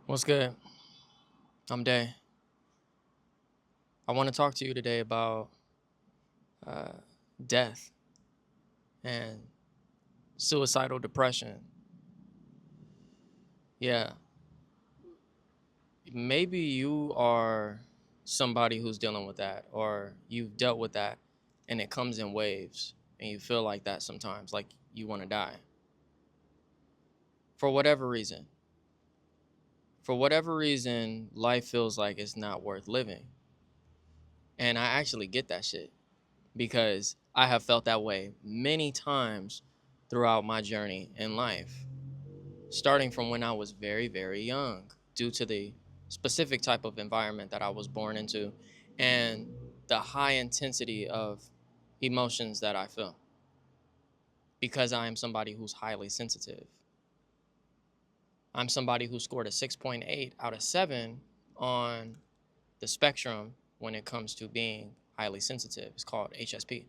What's good? I'm Day. I want to talk to you today about uh, death and suicidal depression. Yeah, maybe you are somebody who's dealing with that, or you've dealt with that, and it comes in waves, and you feel like that sometimes, like you want to die for whatever reason. For whatever reason, life feels like it's not worth living. And I actually get that shit because I have felt that way many times throughout my journey in life, starting from when I was very, very young, due to the specific type of environment that I was born into and the high intensity of emotions that I feel because I am somebody who's highly sensitive. I'm somebody who scored a 6.8 out of 7 on the spectrum when it comes to being highly sensitive. It's called HSP.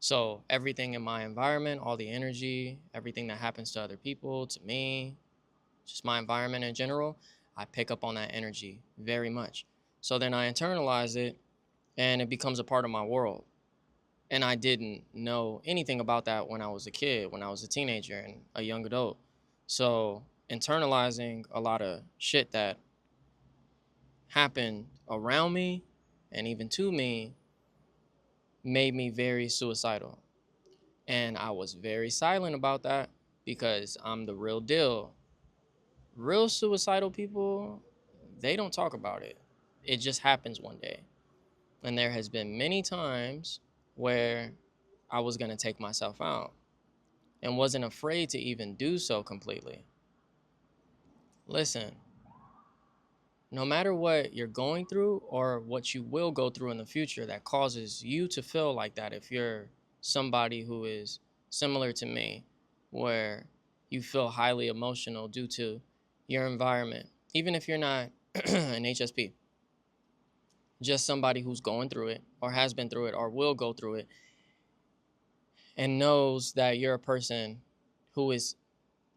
So everything in my environment, all the energy, everything that happens to other people, to me, just my environment in general, I pick up on that energy very much. So then I internalize it and it becomes a part of my world. And I didn't know anything about that when I was a kid, when I was a teenager and a young adult. So internalizing a lot of shit that happened around me and even to me made me very suicidal. And I was very silent about that because I'm the real deal. Real suicidal people, they don't talk about it. It just happens one day. And there has been many times where I was going to take myself out and wasn't afraid to even do so completely. Listen, no matter what you're going through or what you will go through in the future that causes you to feel like that, if you're somebody who is similar to me, where you feel highly emotional due to your environment, even if you're not an HSP, just somebody who's going through it or has been through it or will go through it and knows that you're a person who is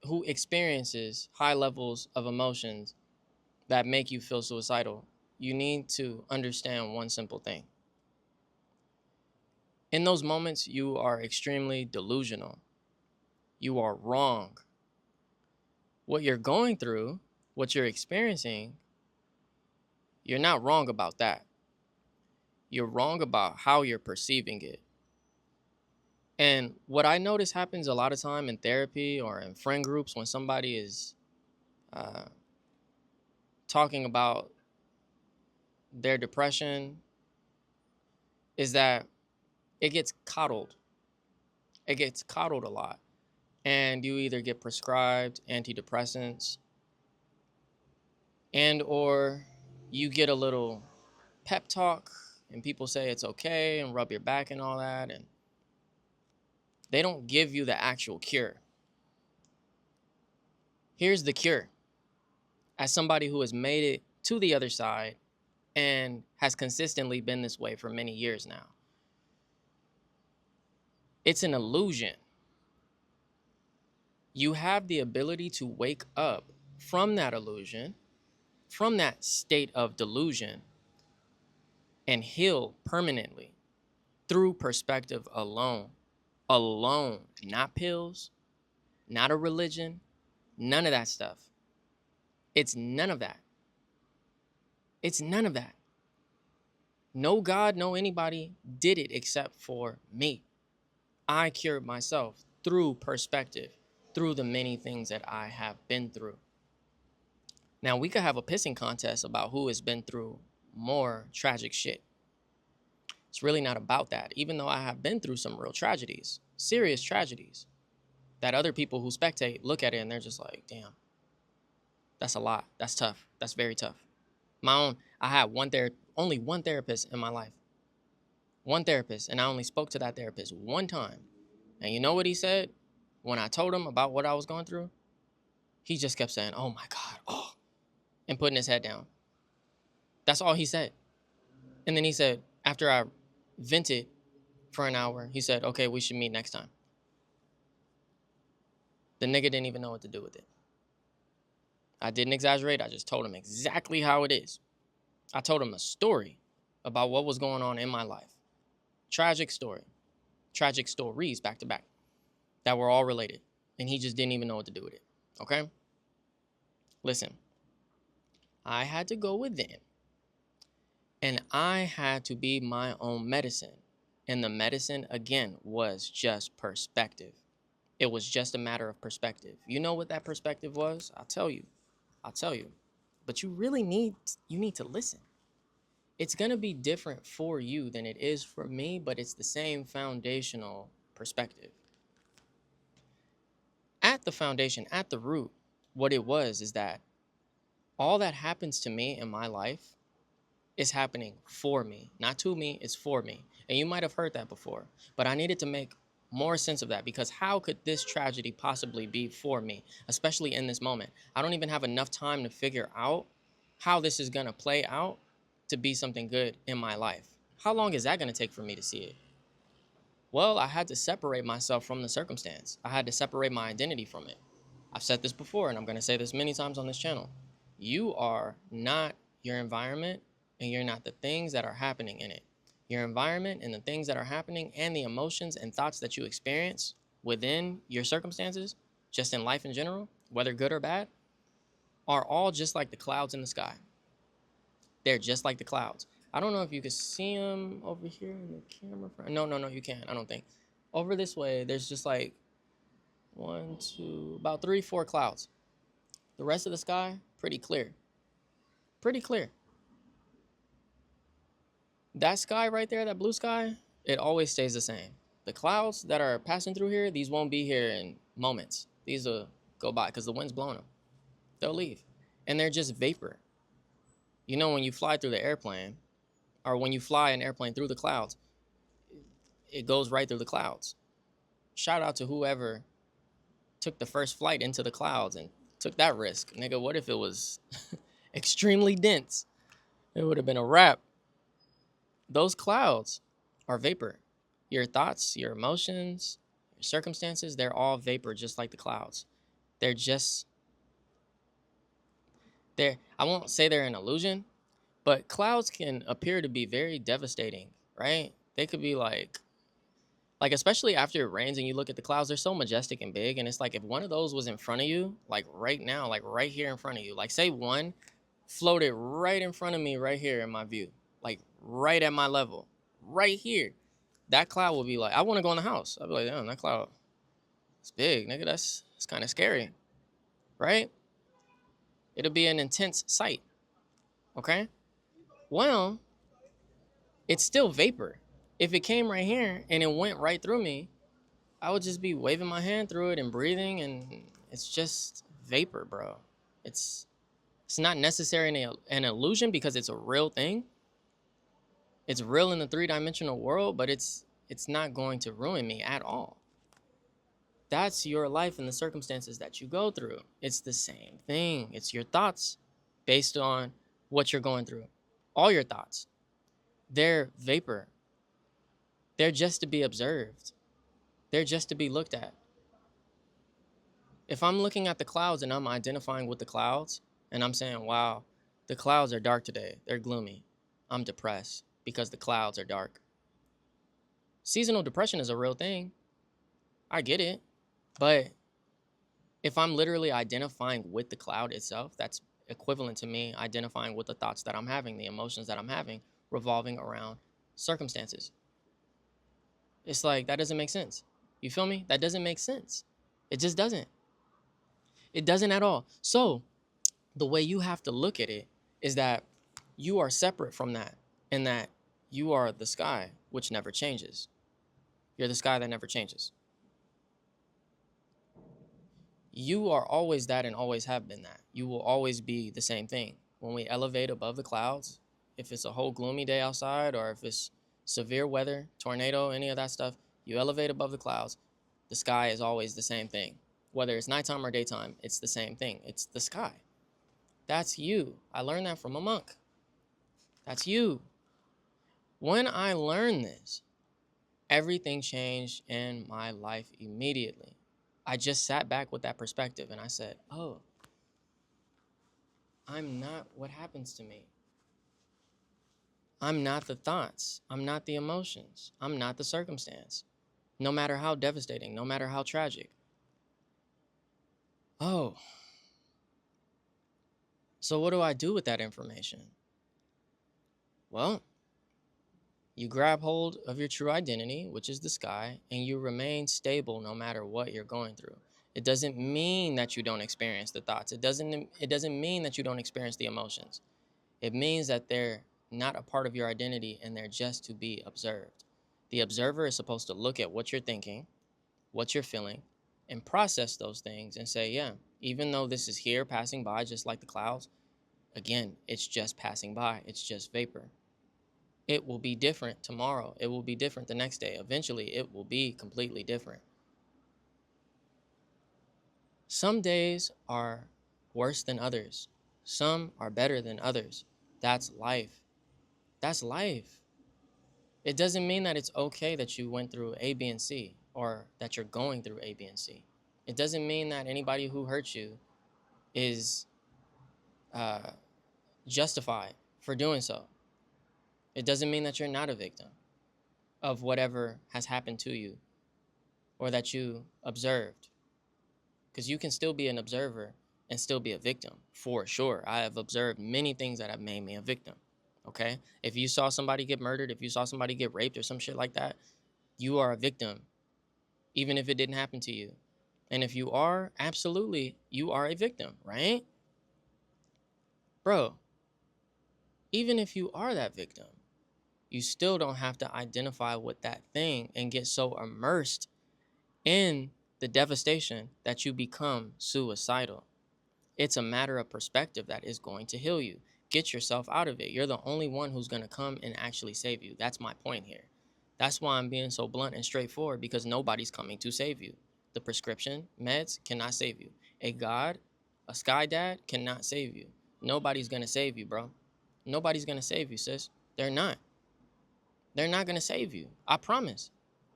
who experiences high levels of emotions that make you feel suicidal, you need to understand one simple thing. In those moments, you are extremely delusional. You are wrong. What you're going through, what you're experiencing, you're not wrong about that. You're wrong about how you're perceiving it. And what I notice happens a lot of time in therapy or in friend groups when somebody is uh, talking about their depression is that it gets coddled. It gets coddled a lot. And you either get prescribed antidepressants and or you get a little pep talk and people say it's okay and rub your back and all that, and they don't give you the actual cure. Here's the cure. As somebody who has made it to the other side and has consistently been this way for many years now, it's an illusion. You have the ability to wake up from that illusion, from that state of delusion, and heal permanently through perspective alone. Alone, not pills, not a religion, none of that stuff. It's none of that. It's none of that. No God, no anybody did it except for me. I cured myself through perspective, through the many things that I have been through. Now, we could have a pissing contest about who has been through more tragic shit. It's really not about that, even though I have been through some real tragedies, serious tragedies, that other people who spectate look at it and they're just like, damn, that's a lot. That's tough. That's very tough. I had only one therapist in my life. One therapist, and I only spoke to that therapist one time. And you know what he said when I told him about what I was going through? He just kept saying, "Oh my God, oh," and putting his head down. That's all he said. And then he said, after I vented for an hour, he said, "Okay, we should meet next time." The nigga didn't even know what to do with it. I didn't exaggerate. I just told him exactly how it is. I told him a story about what was going on in my life. Tragic story. Tragic stories back to back that were all related. And he just didn't even know what to do with it. Okay? Listen, I had to go within and I had to be my own medicine. And the medicine, again, was just perspective. It was just a matter of perspective. You know what that perspective was? I'll tell you. But you need to listen. It's going to be different for you than it is for me, but it's the same foundational perspective. At the foundation, at the root, what it was is that all that happens to me in my life is happening for me, not to me, it's for me. And you might have heard that before, but I needed to make more sense of that, because how could this tragedy possibly be for me, especially in this moment? I don't even have enough time to figure out how this is going to play out to be something good in my life. How long is that going to take for me to see it? Well, I had to separate myself from the circumstance. I had to separate my identity from it. I've said this before, and I'm going to say this many times on this channel. You are not your environment, and you're not the things that are happening in it. Your environment and the things that are happening and the emotions and thoughts that you experience within your circumstances, just in life in general, whether good or bad, are all just like the clouds in the sky. They're just like the clouds. I don't know if you can see them over here in the camera. No, you can't. I don't think. Over this way, there's just like one, two, about 3, 4 clouds. The rest of the sky, pretty clear. Pretty clear. That sky right there, that blue sky, it always stays the same. The clouds that are passing through here, these won't be here in moments. These will go by because the wind's blowing them. They'll leave. And they're just vapor. You know, when you fly through the airplane, or when you fly an airplane through the clouds, it goes right through the clouds. Shout out to whoever took the first flight into the clouds and took that risk. Nigga, what if it was extremely dense? It would have been a wrap. Those clouds are vapor. Your thoughts, your emotions, your circumstances, they're all vapor, just like the clouds. They're just, I won't say they're an illusion, but clouds can appear to be very devastating, right? They could be like especially after it rains and you look at the clouds, they're so majestic and big. And it's like if one of those was in front of you, like right now, like right here in front of you, like say one floated right in front of me, right here in my view, like right at my level, right here, that cloud will be like, I want to go in the house. I'll be like, damn, that cloud, it's big, nigga. It's kind of scary, right? It'll be an intense sight, okay? Well, it's still vapor. If it came right here and it went right through me, I would just be waving my hand through it and breathing, and it's just vapor, bro. It's not necessarily an illusion because it's a real thing. It's real in the 3-dimensional world, but it's not going to ruin me at all. That's your life and the circumstances that you go through. It's the same thing. It's your thoughts based on what you're going through. All your thoughts. They're vapor. They're just to be observed. They're just to be looked at. If I'm looking at the clouds and I'm identifying with the clouds and I'm saying, wow, the clouds are dark today, they're gloomy, I'm depressed because the clouds are dark. Seasonal depression is a real thing. I get it. But if I'm literally identifying with the cloud itself, that's equivalent to me identifying with the thoughts that I'm having, the emotions that I'm having, revolving around circumstances. It's like, that doesn't make sense. You feel me? That doesn't make sense. It just doesn't. It doesn't at all. So the way you have to look at it is that you are separate from that, and that you are the sky, which never changes. You're the sky that never changes. You are always that and always have been that. You will always be the same thing. When we elevate above the clouds, if it's a whole gloomy day outside or if it's severe weather, tornado, any of that stuff, you elevate above the clouds, the sky is always the same thing. Whether it's nighttime or daytime, it's the same thing. It's the sky. That's you. I learned that from a monk. That's you. When I learned this, everything changed in my life immediately. I just sat back with that perspective and I said, oh, I'm not what happens to me. I'm not the thoughts. I'm not the emotions. I'm not the circumstance. No matter how devastating, no matter how tragic. Oh, so what do I do with that information? Well, you grab hold of your true identity, which is the sky, and you remain stable no matter what you're going through. It doesn't mean that you don't experience the thoughts. It doesn't mean that you don't experience the emotions. It means that they're not a part of your identity and they're just to be observed. The observer is supposed to look at what you're thinking, what you're feeling, and process those things and say, yeah, even though this is here passing by just like the clouds, again, it's just passing by. It's just vapor. It will be different tomorrow. It will be different the next day. Eventually, it will be completely different. Some days are worse than others. Some are better than others. That's life. That's life. It doesn't mean that it's okay that you went through A, B, and C, or that you're going through A, B, and C. It doesn't mean that anybody who hurts you is uh, justified for doing so. It doesn't mean that you're not a victim of whatever has happened to you or that you observed. Because you can still be an observer and still be a victim, for sure. I have observed many things that have made me a victim. Okay? If you saw somebody get murdered, if you saw somebody get raped or some shit like that, you are a victim, even if it didn't happen to you. And if you are, absolutely, you are a victim, right? Bro, even if you are that victim, you still don't have to identify with that thing and get so immersed in the devastation that you become suicidal. It's a matter of perspective that is going to heal you. Get yourself out of it. You're the only one who's going to come and actually save you. That's my point here. That's why I'm being so blunt and straightforward, because nobody's coming to save you. The prescription meds cannot save you. A God, a sky dad cannot save you. Nobody's going to save you, bro. Nobody's going to save you, sis. They're not. They're not going to save you. I promise.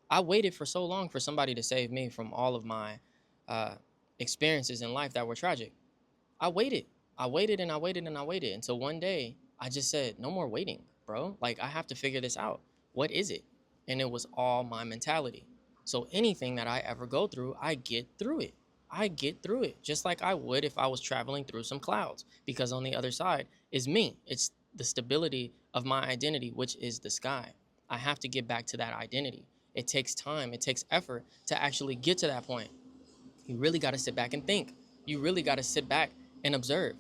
I waited for so long for somebody to save me from all of my uh, experiences in life that were tragic. I waited. I waited and I waited and I waited until one day I just said, no more waiting, bro. Like, I have to figure this out. What is it? And it was all my mentality. So anything that I ever go through, I get through it. I get through it just like I would if I was traveling through some clouds, because on the other side is me. It's the stability of my identity, which is the sky. I have to get back to that identity. It takes time, it takes effort to actually get to that point. You really got to sit back and think. You really got to sit back and observe.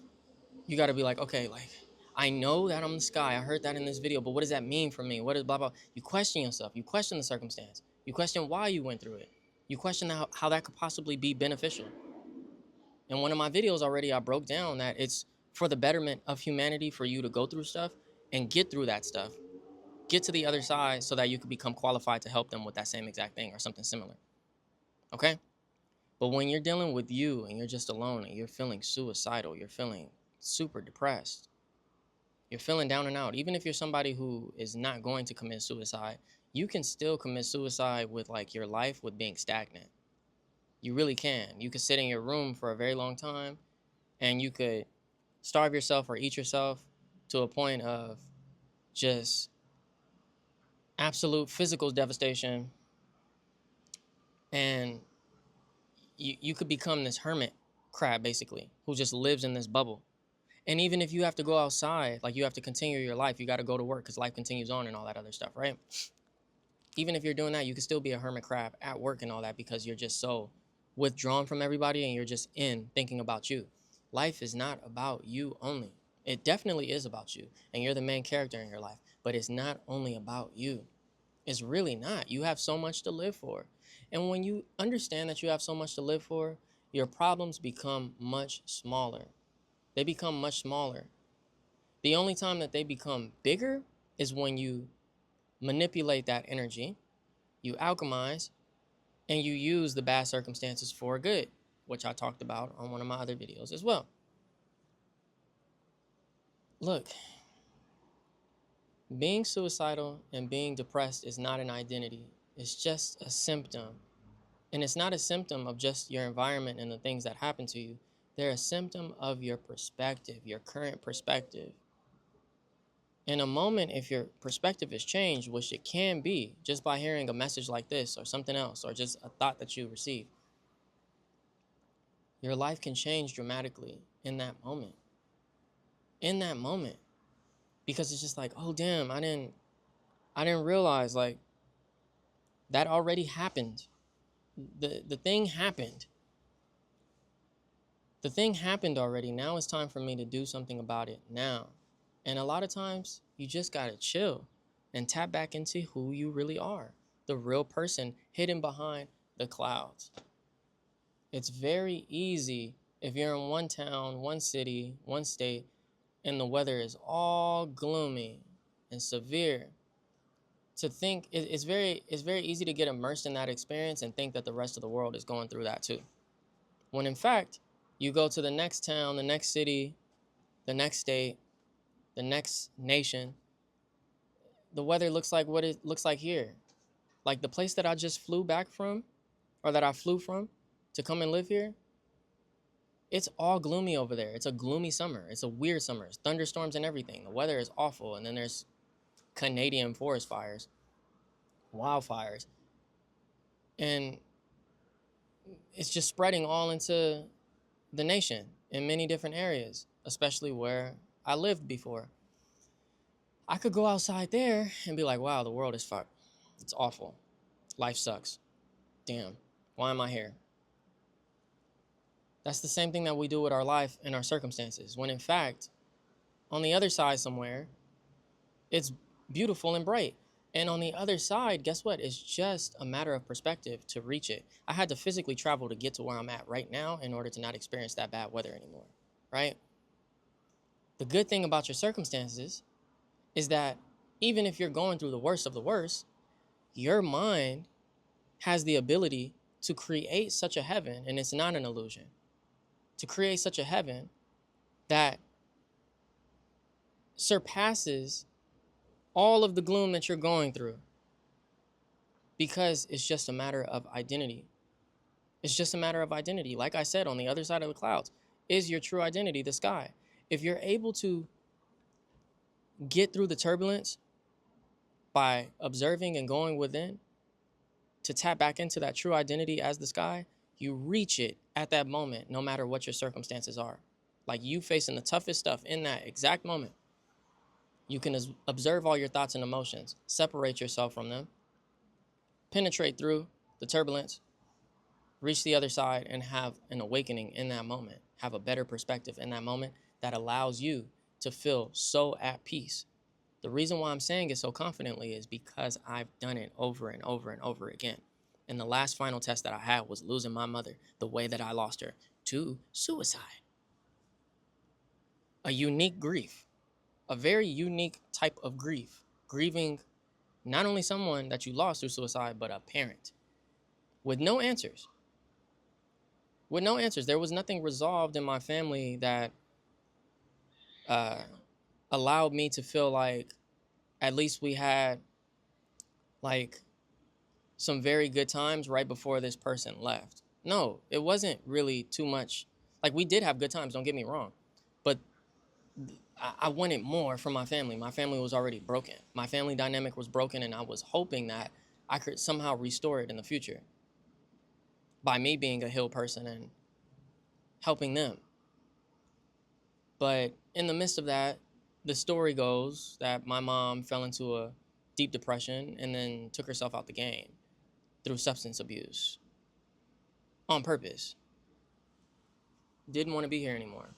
You got to be like, okay, like, I know that I'm the sky. I heard that in this video, but what does that mean for me? What is blah, blah? You question yourself. You question the circumstance. You question why you went through it. You question how that could possibly be beneficial. In one of my videos already, I broke down that it's for the betterment of humanity for you to go through stuff and get through that stuff. Get to the other side so that you can become qualified to help them with that same exact thing or something similar. Okay? But when you're dealing with you and you're just alone and you're feeling suicidal, you're feeling super depressed, you're feeling down and out, even if you're somebody who is not going to commit suicide, you can still commit suicide with like your life with being stagnant. You really can. You could sit in your room for a very long time and you could starve yourself or eat yourself to a point of just absolute physical devastation, and you could become this hermit crab basically who just lives in this bubble. And even if you have to go outside, like you have to continue your life, you got to go to work because life continues on and all that other stuff, right? Even if you're doing that, you can still be a hermit crab at work and all that because you're just so withdrawn from everybody and you're just in thinking about you. Life is not about you only. It definitely is about you and you're the main character in your life, but it's not only about you. It's really not. You have so much to live for. And when you understand that you have so much to live for, your problems become much smaller. They become much smaller. The only time that they become bigger is when you manipulate that energy, you alchemize, and you use the bad circumstances for good, which I talked about on one of my other videos as well. Look, being suicidal and being depressed is not an identity. It's just a symptom. And it's not a symptom of just your environment and the things that happen to you, They're a symptom of your perspective, your current perspective. In a moment, if your perspective is changed, which it can be just by hearing a message like this or something else, or just a thought that you receive, your life can change dramatically in that moment. In that moment. Because it's just like, oh damn, I didn't realize like that already happened. The thing happened. The thing happened already. Now it's time for me to do something about it now. And a lot of times you just gotta chill and tap back into who you really are. The real person hidden behind the clouds. It's very easy if you're in one town, one city, one state, and the weather is all gloomy and severe, to think it's very easy to get immersed in that experience and think that the rest of the world is going through that too. When in fact, you go to the next town, the next city, the next state, the next nation, the weather looks like what it looks like here. Like the place that I just flew back from, or that I flew from to come and live here, it's all gloomy over there. It's a gloomy summer. It's a weird summer. It's thunderstorms and everything. The weather is awful. And then there's Canadian forest fires, wildfires. And it's just spreading all into the nation in many different areas, especially where I lived before. I could go outside there and be like, wow, the world is fucked. It's awful. Life sucks. Damn, why am I here? That's the same thing that we do with our life and our circumstances, when in fact, on the other side somewhere, it's beautiful and bright. And on the other side, guess what? It's just a matter of perspective to reach it. I had to physically travel to get to where I'm at right now in order to not experience that bad weather anymore, right? The good thing about your circumstances is that even if you're going through the worst of the worst, your mind has the ability to create such a heaven, and it's not an illusion, to create such a heaven that surpasses all of the gloom that you're going through, because it's just a matter of identity. It's just a matter of identity. Like I said, on the other side of the clouds is your true identity, the sky. If you're able to get through the turbulence by observing and going within to tap back into that true identity as the sky, you reach it at that moment, no matter what your circumstances are. Like you facing the toughest stuff in that exact moment, you can observe all your thoughts and emotions, separate yourself from them, penetrate through the turbulence, reach the other side, and have an awakening in that moment, have a better perspective in that moment that allows you to feel so at peace. The reason why I'm saying it so confidently is because I've done it over and over and over again. And the last final test that I had was losing my mother the way that I lost her, to suicide. A unique grief, a very unique type of grief, grieving not only someone that you lost through suicide, but a parent with no answers. With no answers. There was nothing resolved in my family that allowed me to feel like at least we had like some very good times right before this person left. No, it wasn't really too much. Like we did have good times, don't get me wrong. But I wanted more from my family. My family was already broken. My family dynamic was broken, and I was hoping that I could somehow restore it in the future by me being a healed person and helping them. But in the midst of that, the story goes that my mom fell into a deep depression and then took herself out the game through substance abuse on purpose. Didn't want to be here anymore.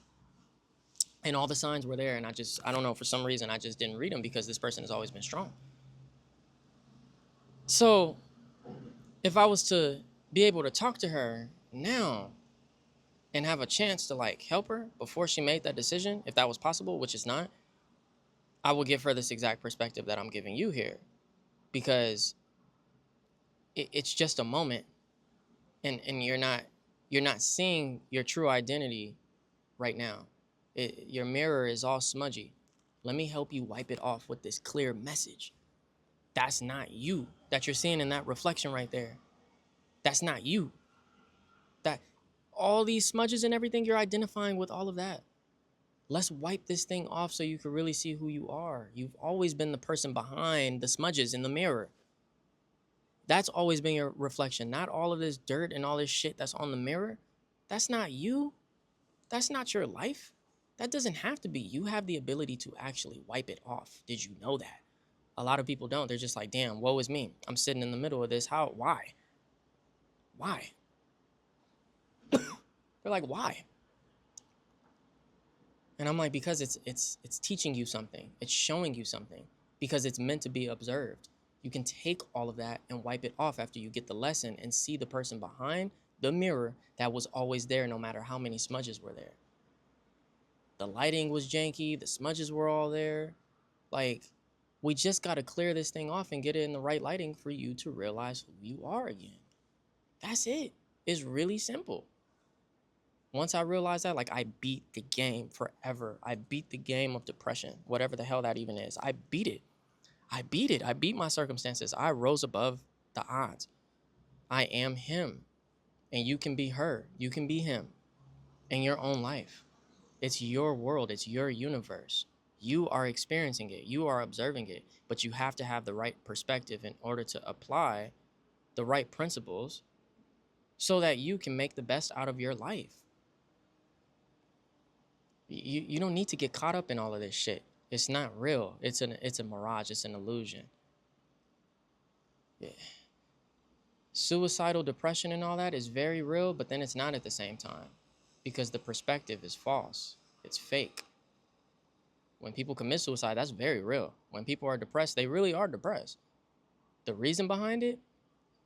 And all the signs were there, and I don't know, for some reason, I just didn't read them because this person has always been strong. So if I was to be able to talk to her now and have a chance to like help her before she made that decision, if that was possible, which is not, I will give her this exact perspective that I'm giving you here, because it's just a moment, and you're not seeing your true identity right now. Your mirror is all smudgy. Let me help you wipe it off with this clear message. That's not you that you're seeing in that reflection right there. That's not you. That all these smudges and everything, you're identifying with all of that. Let's wipe this thing off so you can really see who you are. You've always been the person behind the smudges in the mirror. That's always been your reflection. Not all of this dirt and all this shit that's on the mirror. That's not you. That's not your life. That doesn't have to be. You have the ability to actually wipe it off. Did you know that? A lot of people don't. They're just like, damn, woe is me. I'm sitting in the middle of this. How? Why? Why? They're like, why? And I'm like, because it's teaching you something. It's showing you something. Because it's meant to be observed. You can take all of that and wipe it off after you get the lesson and see the person behind the mirror that was always there no matter how many smudges were there. The lighting was janky, the smudges were all there. Like, we just got to clear this thing off and get it in the right lighting for you to realize who you are again. That's it. It's really simple. Once I realized that, like, I beat the game forever. I beat the game of depression, whatever the hell that even is. I beat it. I beat it. I beat my circumstances. I rose above the odds. I am him. And you can be her. You can be him in your own life. It's your world. It's your universe. You are experiencing it. You are observing it. But you have to have the right perspective in order to apply the right principles so that you can make the best out of your life. You don't need to get caught up in all of this shit. It's not real. It's a mirage. It's an illusion. Yeah. Suicidal depression and all that is very real, but then it's not at the same time because the perspective is false. It's fake. When people commit suicide, that's very real. When people are depressed, they really are depressed. The reason behind it,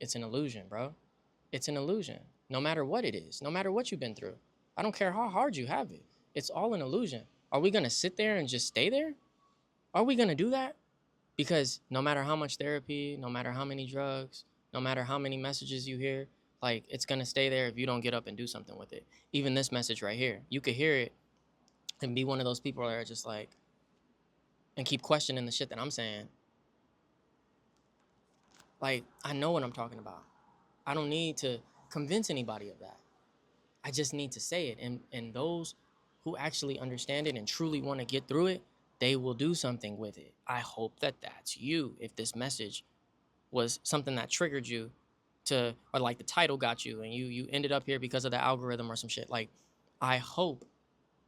it's an illusion, bro. It's an illusion. No matter what it is, no matter what you've been through. I don't care how hard you have it. It's all an illusion. Are we going to sit there and just stay there? Are we going to do that? Because no matter how much therapy, no matter how many drugs, no matter how many messages you hear, like, it's going to stay there if you don't get up and do something with it. Even this message right here, you could hear it and be one of those people that are just like, and keep questioning the shit that I'm saying. Like, I know what I'm talking about. I don't need to convince anybody of that. I just need to say it. And those who actually understand it and truly want to get through it, they will do something with it. I hope that that's you. If this message was something that triggered you to, or like the title got you and you ended up here because of the algorithm or some shit. Like, I hope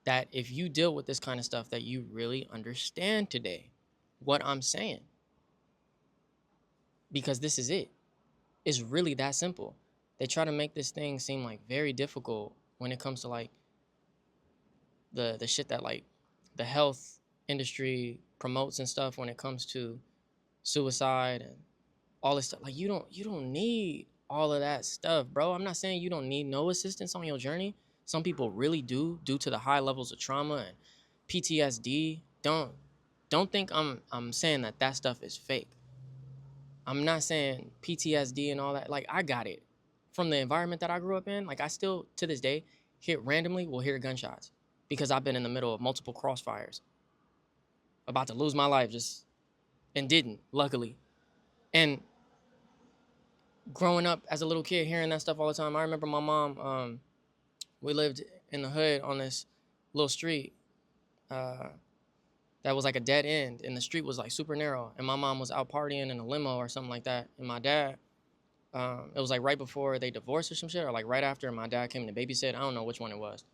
that if you deal with this kind of stuff that you really understand today what I'm saying. Because this is it. It's really that simple. They try to make this thing seem like very difficult when it comes to like the shit that like the health industry promotes and stuff when it comes to suicide and all this stuff. Like, you don't need all of that stuff, bro. I'm not saying you don't need no assistance on your journey. Some people really do, due to the high levels of trauma and PTSD. Don't think I'm saying that stuff is fake. I'm not saying PTSD and all that. Like, I got it from the environment that I grew up in. Like, I still to this day will hear gunshots because I've been in the middle of multiple crossfires, about to lose my life, and didn't, luckily. And growing up as a little kid, hearing that stuff all the time, I remember my mom. We lived in the hood on this little street that was like a dead end, and the street was like super narrow. And my mom was out partying in a limo or something like that. And my dad, it was like right before they divorced or some shit, or like right after my dad came to babysit. I don't know which one it was.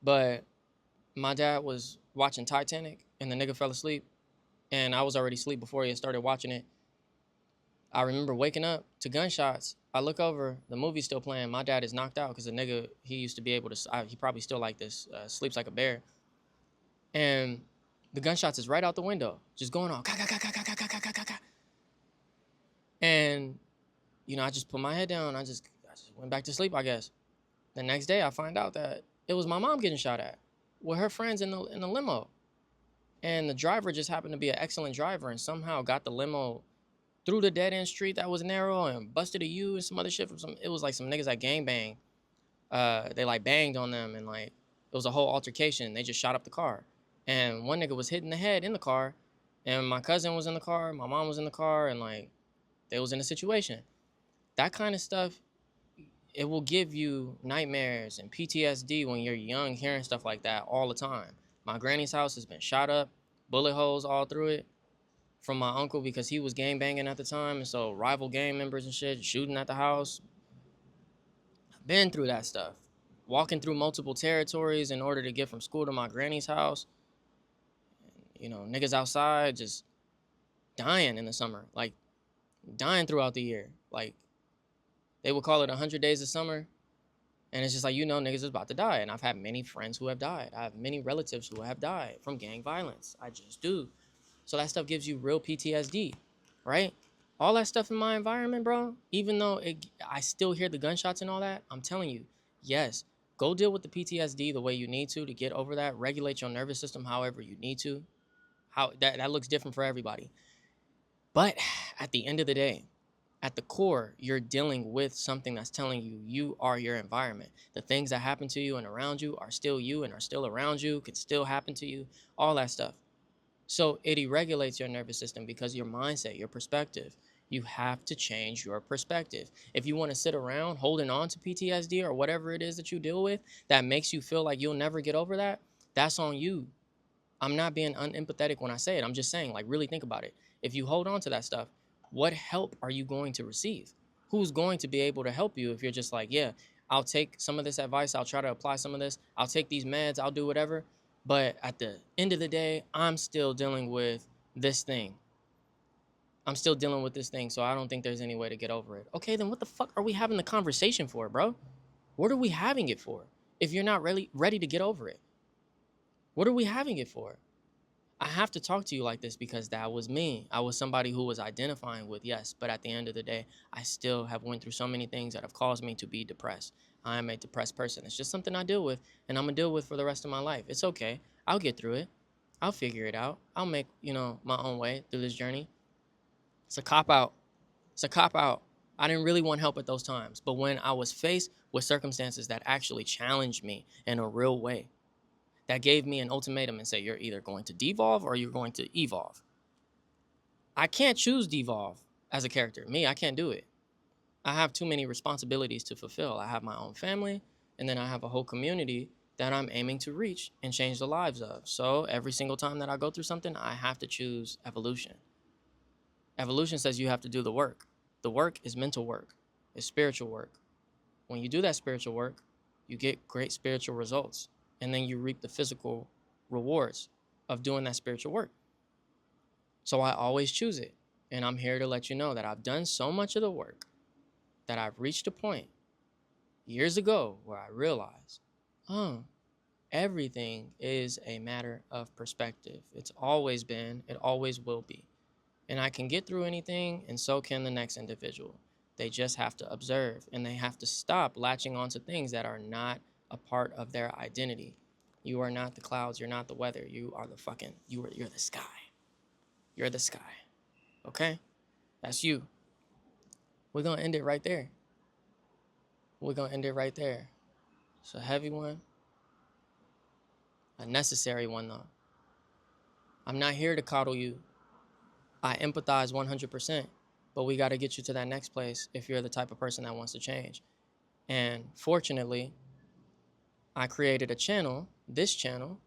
But my dad was watching Titanic, and the nigga fell asleep. And I was already asleep before he had started watching it. I remember waking up to gunshots. I look over, the movie's still playing. My dad is knocked out because the nigga, he used to be able to, he probably still like this, sleeps like a bear. And the gunshots is right out the window, just going on. And, I just put my head down. I just went back to sleep, I guess. The next day, I find out that it was my mom getting shot at with her friends in the limo. And the driver just happened to be an excellent driver and somehow got the limo through the dead-end street that was narrow and busted a U and some other shit from it was like some niggas that gangbang. They like banged on them and like it was a whole altercation. They just shot up the car. And one nigga was hit in the head in the car. And my cousin was in the car. My mom was in the car. And like, they was in a situation. That kind of stuff, it will give you nightmares and PTSD when you're young, hearing stuff like that all the time. My granny's house has been shot up, bullet holes all through it from my uncle because he was gang banging at the time, and so rival gang members and shit shooting at the house. I've been through that stuff. Walking through multiple territories in order to get from school to my granny's house. You know, niggas outside just dying in the summer, like dying throughout the year. Like they would call it 100 days of summer. And it's just like, you know, niggas is about to die. And I've had many friends who have died. I have many relatives who have died from gang violence. I just do. So that stuff gives you real PTSD, right? All that stuff in my environment, bro, even though I still hear the gunshots and all that, I'm telling you, yes, go deal with the PTSD the way you need to get over that. Regulate your nervous system however you need to. How that looks different for everybody. But at the end of the day, at the core, you're dealing with something that's telling you you are your environment. The things that happen to you and around you are still you and are still around you, could still happen to you, all that stuff. So it deregulates your nervous system because your mindset, your perspective, you have to change your perspective. If you want to sit around holding on to PTSD or whatever it is that you deal with that makes you feel like you'll never get over that, that's on you. I'm not being unempathetic when I say it. I'm just saying, like, really think about it. If you hold on to that stuff, what help are you going to receive? Who's going to be able to help you if you're just like, yeah, I'll take some of this advice, I'll try to apply some of this, I'll take these meds, I'll do whatever. But at the end of the day, I'm still dealing with this thing. I'm still dealing with this thing, so I don't think there's any way to get over it. Okay, then what the fuck are we having the conversation for, bro? What are we having it for if you're not really ready to get over it? What are we having it for? I have to talk to you like this because that was me. I was somebody who was identifying with yes, but at the end of the day, I still have went through so many things that have caused me to be depressed. I am a depressed person. It's just something I deal with and I'm gonna deal with for the rest of my life. It's okay. I'll get through it. I'll figure it out. I'll make, my own way through this journey. It's a cop out. It's a cop out. I didn't really want help at those times, but when I was faced with circumstances that actually challenged me in a real way, that gave me an ultimatum and say, you're either going to devolve or you're going to evolve. I can't choose devolve as a character. Me, I can't do it. I have too many responsibilities to fulfill. I have my own family, and then I have a whole community that I'm aiming to reach and change the lives of. So every single time that I go through something, I have to choose evolution. Evolution says you have to do the work. The work is mental work. It's spiritual work. When you do that spiritual work, you get great spiritual results. And then you reap the physical rewards of doing that spiritual work. So I always choose it. And I'm here to let you know that I've done so much of the work that I've reached a point years ago where I realized, everything is a matter of perspective. It's always been, it always will be. And I can get through anything, and so can the next individual. They just have to observe, and they have to stop latching onto things that are not a part of their identity. You are not the clouds. You're not the weather. You are you're the sky. You're the sky. Okay? That's you. We're going to end it right there. We're going to end it right there. It's a heavy one. A necessary one, though. I'm not here to coddle you. I empathize 100%, but we got to get you to that next place if you're the type of person that wants to change. And fortunately, I created a channel, this channel,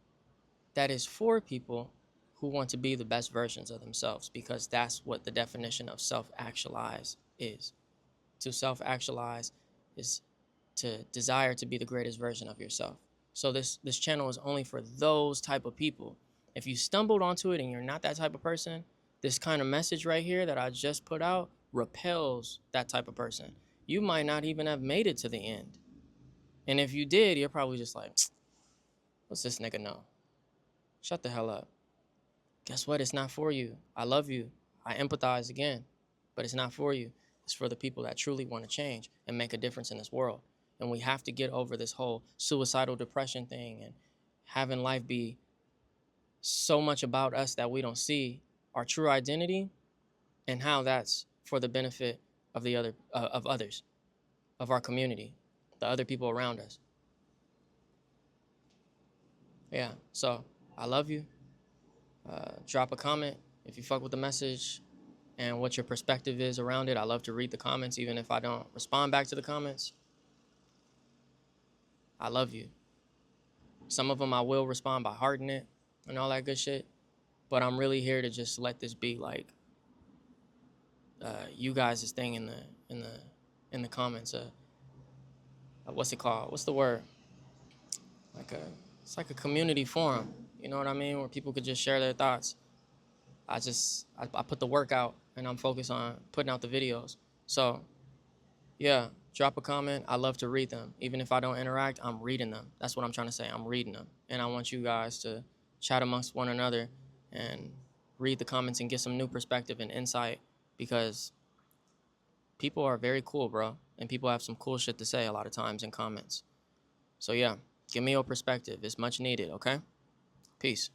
that is for people who want to be the best versions of themselves, because that's what the definition of self-actualize is. To self-actualize is to desire to be the greatest version of yourself. So this channel is only for those type of people. If you stumbled onto it and you're not that type of person, this kind of message right here that I just put out repels that type of person. You might not even have made it to the end. And if you did, you're probably just like, what's this nigga know? Shut the hell up. Guess what? It's not for you. I love you. I empathize again, but it's not for you. It's for the people that truly want to change and make a difference in this world. And we have to get over this whole suicidal depression thing and having life be so much about us that we don't see our true identity and how that's for the benefit of the others, of our community, the other people around us. Yeah, so I love you. Drop a comment if you fuck with the message and what your perspective is around it. I love to read the comments, even if I don't respond back to the comments. I love you. Some of them I will respond by hearting it and all that good shit. But I'm really here to just let this be like you guys' thing in the comments. What's it called? What's the word? Like it's like a community forum. You know what I mean? Where people could just share their thoughts. I put the work out and I'm focused on putting out the videos. So yeah, drop a comment. I love to read them. Even if I don't interact, I'm reading them. That's what I'm trying to say. I'm reading them. And I want you guys to chat amongst one another and read the comments and get some new perspective and insight because people are very cool, bro. And people have some cool shit to say a lot of times in comments. So yeah, give me your perspective. It's much needed, okay? Peace.